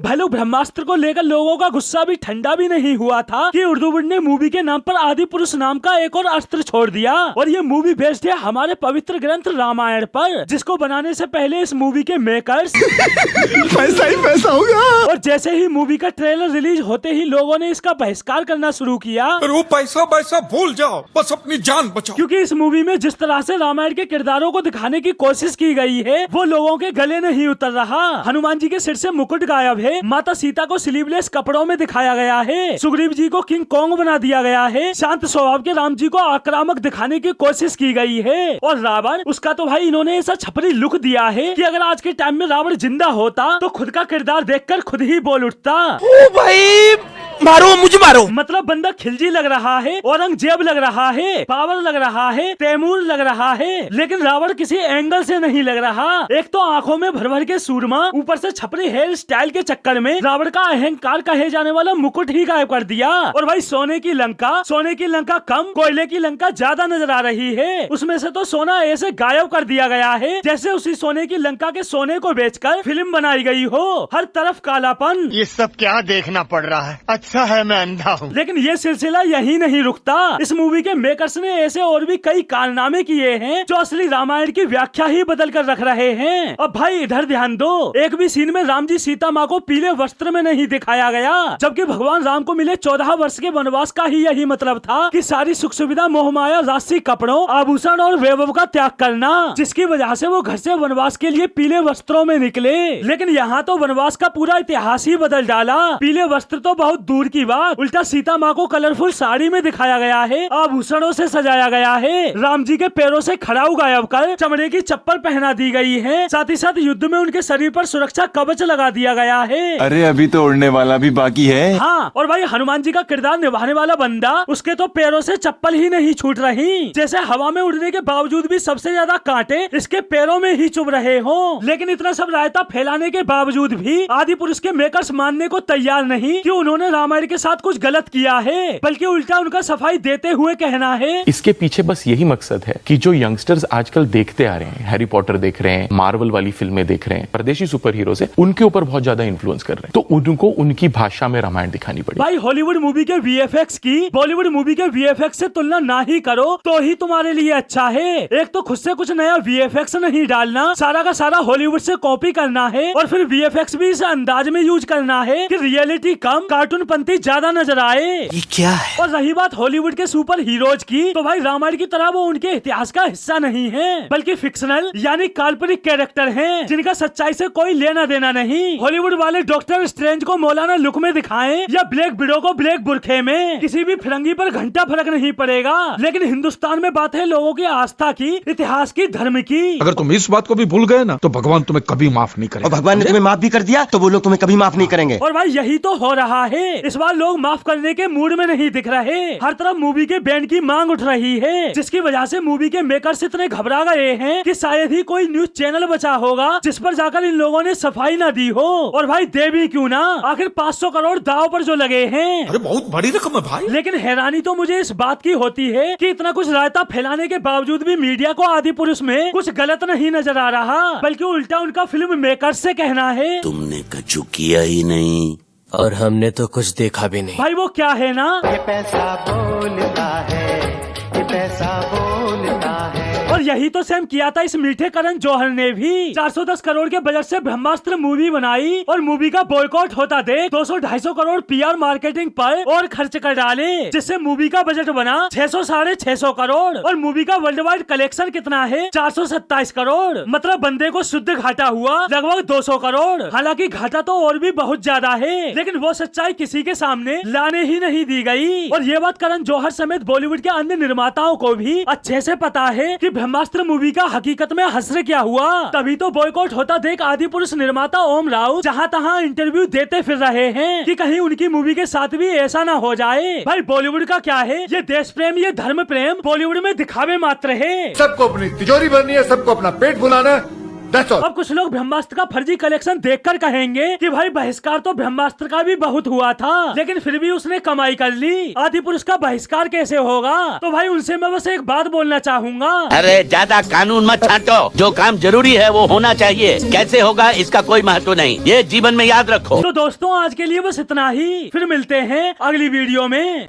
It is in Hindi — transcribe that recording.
भाई ब्रह्मास्त्र को लेकर लोगों का गुस्सा भी ठंडा भी नहीं हुआ था कि उर्दू ने मूवी के नाम पर आदि पुरुष नाम का एक और अस्त्र छोड़ दिया। और ये मूवी बेस्ड है हमारे पवित्र ग्रंथ रामायण पर, जिसको बनाने से पहले इस मूवी के मेकर्स पैसा ही पैसा होगा। और जैसे ही मूवी का ट्रेलर रिलीज होते ही लोगों ने इसका बहिष्कार करना शुरू किया। पर वो पैसा भूल जाओ, बस अपनी जान बचाओ। क्योंकि इस मूवी में जिस तरह से रामायण के किरदारों को दिखाने की कोशिश की गई है वो लोगों के गले नहीं उतर रहा। हनुमान जी के सिर से मुकुट गायब है, माता सीता को स्लीवलेस कपड़ों में दिखाया गया है, सुग्रीव जी को किंग कॉन्ग बना दिया गया है, शांत स्वभाव के राम जी को आक्रामक दिखाने की कोशिश की गई है। और रावण, उसका तो भाई इन्होंने ऐसा छपरी लुक दिया है कि अगर आज के टाइम में रावण जिंदा होता तो खुद का किरदार देखकर खुद ही बोल उठता, ओ भाई मारो मुझे मारो। मतलब बंदा खिलजी लग रहा है, औरंगजेब लग रहा है, पावर लग रहा है, तैमूर लग रहा है, लेकिन रावण किसी एंगल से नहीं लग रहा। एक तो आंखों में भर भर के सूरमा, ऊपर से छपरी हेयर स्टाइल के चक्कर में रावण का अहंकार कहे जाने वाला मुकुट ही गायब कर दिया। और भाई सोने की लंका कम, कोयले की लंका ज्यादा नजर आ रही है। उसमें से तो सोना ऐसे गायब कर दिया गया है जैसे उसी सोने की लंका के सोने को बेचकर फिल्म बनाई गई हो। हर तरफ कालापन। ये सब क्या देखना पड़ रहा है? अच्छा है मैं अंधा हूँ। लेकिन ये सिलसिला यही नहीं रुकता। इस मूवी के मेकर्स ने ऐसे और भी कई कारनामे किए हैं जो असली रामायण की व्याख्या ही बदल कर रख रहे हैं। अब भाई इधर ध्यान दो, एक भी सीन में राम जी सीता माँ को पीले वस्त्र में नहीं दिखाया गया, जबकि भगवान राम को मिले 14 वर्ष के वनवास का ही यही मतलब था कि सारी सुख सुविधा, मोहमाया, राशि, कपड़ों, आभूषण और वैभव का त्याग करना, जिसकी वजह से वो घर से वनवास के लिए पीले वस्त्रों में निकले। लेकिन यहाँ तो वनवास का पूरा इतिहास ही बदल डाला। पीले वस्त्र तो बहुत दूर की बात, उल्टा सीता माँ को कलरफुल साड़ी में दिखाया गया है, आभूषणों से सजाया गया है, राम जी के पैरों से खड़ाऊ गायब कर चमड़े की चप्पल पहना दी गई है, साथ ही साथ युद्ध में उनके शरीर पर सुरक्षा कवच लगा दिया गया है। अरे अभी तो उड़ने वाला भी बाकी है। हाँ, और भाई हनुमान जी का किरदार निभाने वाला बंदा, उसके तो पैरों से चप्पल ही नहीं छूट रही, जैसे हवा में उड़ने के बावजूद भी सबसे ज्यादा कांटे इसके पैरों में ही चुभ रहे हो। लेकिन इतना सब रायता फैलाने के बावजूद भी आदि पुरुष के मेकर्स मानने को तैयार नहीं कि उन्होंने रामायण के साथ कुछ गलत किया है, बल्कि उल्टा उनका सफाई देते हुए कहना है इसके पीछे बस यही मकसद है कि जो यंगस्टर्स आजकल देखते आ रहे हैं, हैरी पॉटर देख रहे हैं, मार्वल वाली फिल्में देख रहे हैं, परदेशी सुपर हीरो से उनके ऊपर बहुत ज्यादा इन्फ्लुएंस कर रहे हैं, तो उनको उनकी भाषा में रामायण दिखानी पड़ेगी। भाई हॉलीवुड मूवी के वीएफएक्स की बॉलीवुड मूवी के वीएफएक्स से तुलना ना ही करो तो ही तुम्हारे लिए अच्छा है। एक तो खुद से कुछ नया वीएफएक्स नहीं डालना, सारा का सारा हॉलीवुड से कॉपी करना है, और फिर वीएफएक्स भी इस अंदाज में यूज करना है कि रियलिटी कम, कार्टून पंती ज्यादा नजर आए। ये क्या है? और रही बात हॉलीवुड के सुपर हीरोज की, तो भाई रामायण की तरह वो उनके इतिहास का हिस्सा नहीं है, बल्कि फिक्शनल यानी काल्पनिक कैरेक्टर हैं, जिनका सच्चाई से कोई लेना देना नहीं। हॉलीवुड वाले डॉक्टर स्ट्रेंज को मौलाना लुक में दिखाएं या ब्लैक विडो को ब्लैक बुरखे में, किसी भी फिरंगी पर घंटा फर्क नहीं पड़ेगा। लेकिन हिंदुस्तान में बात है लोगों की आस्था की, इतिहास की, धर्म की। अगर तुम इस बात को भी भूल गए ना तो भगवान तुम्हें कभी माफ नहीं करेगा। और भगवान ने तुम्हें माफ भी कर दिया तो वो लोग तुम्हें कभी माफ नहीं करेंगे। और भाई यही तो हो रहा है, इस बार लोग माफ करने के मूड में नहीं दिख रहे। हर तरफ मूवी के बैन की मांग उठ रही है, जिसकी वजह से मूवी के मेकर्स इतने घबरा गए हैं कि शायद ही कोई न्यूज चैनल बचा होगा जिस पर जाकर इन लोगों ने सफाई ना दी हो। और भाई दे भी क्यों ना, आखिर 500 करोड़ दाव पर जो लगे हैं। अरे बहुत बड़ी रकम है भाई। लेकिन हैरानी तो मुझे इस बात की होती है कि इतना कुछ रायता फैलाने के बावजूद भी मीडिया को आदि पुरुष में कुछ गलत नहीं नजर आ रहा, बल्कि उल्टा उनका फिल्म मेकर्स से कहना है तुमने कुछ किया ही नहीं और हमने तो कुछ देखा भी नहीं। भाई वो क्या है ना, ये पैसा बोलता है, ये पैसा बोलता है। और यही तो सेम किया था इस मीठे करण जौहर ने भी। 410 करोड़ के बजट से ब्रह्मास्त्र मूवी बनाई और मूवी का बॉयकॉट होता देख 200-250 करोड़ पीआर मार्केटिंग पर और खर्च कर डाले, जिससे मूवी का बजट बना 600-650 करोड़। और मूवी का वर्ल्ड वाइड कलेक्शन कितना है? 427 करोड़। मतलब बंदे को शुद्ध घाटा हुआ लगभग 200 करोड़। हालांकि घाटा तो और भी बहुत ज्यादा है, लेकिन वो सच्चाई किसी के सामने लाने ही नहीं दी गई। और ये बात करण जौहर समेत बॉलीवुड के अन्य निर्माताओं को भी अच्छे से पता है कि ब्रह्मास्त्र मूवी का हकीकत में हश्र क्या हुआ। तभी तो बॉयकॉट होता देख आदि पुरुष निर्माता ओम राव जहाँ तहाँ इंटरव्यू देते फिर रहे हैं कि कहीं उनकी मूवी के साथ भी ऐसा ना हो जाए। भाई बॉलीवुड का क्या है, ये देश प्रेम, ये धर्म प्रेम बॉलीवुड में दिखावे मात्र है। सबको अपनी तिजोरी भरनी है, सबको अपना पेट भुलाना है, That's all. अब कुछ लोग ब्रह्मास्त्र का फर्जी कलेक्शन देखकर कहेंगे कि भाई बहिष्कार तो ब्रह्मास्त्र का भी बहुत हुआ था, लेकिन फिर भी उसने कमाई कर ली, आदि पुरुष का बहिष्कार कैसे होगा? तो भाई उनसे मैं बस एक बात बोलना चाहूंगा। अरे ज्यादा कानून मत छांटो, जो काम जरूरी है वो होना चाहिए, कैसे होगा इसका कोई महत्व नहीं, ये जीवन में याद रखो। तो दोस्तों आज के लिए बस इतना ही, फिर मिलते हैं अगली वीडियो में।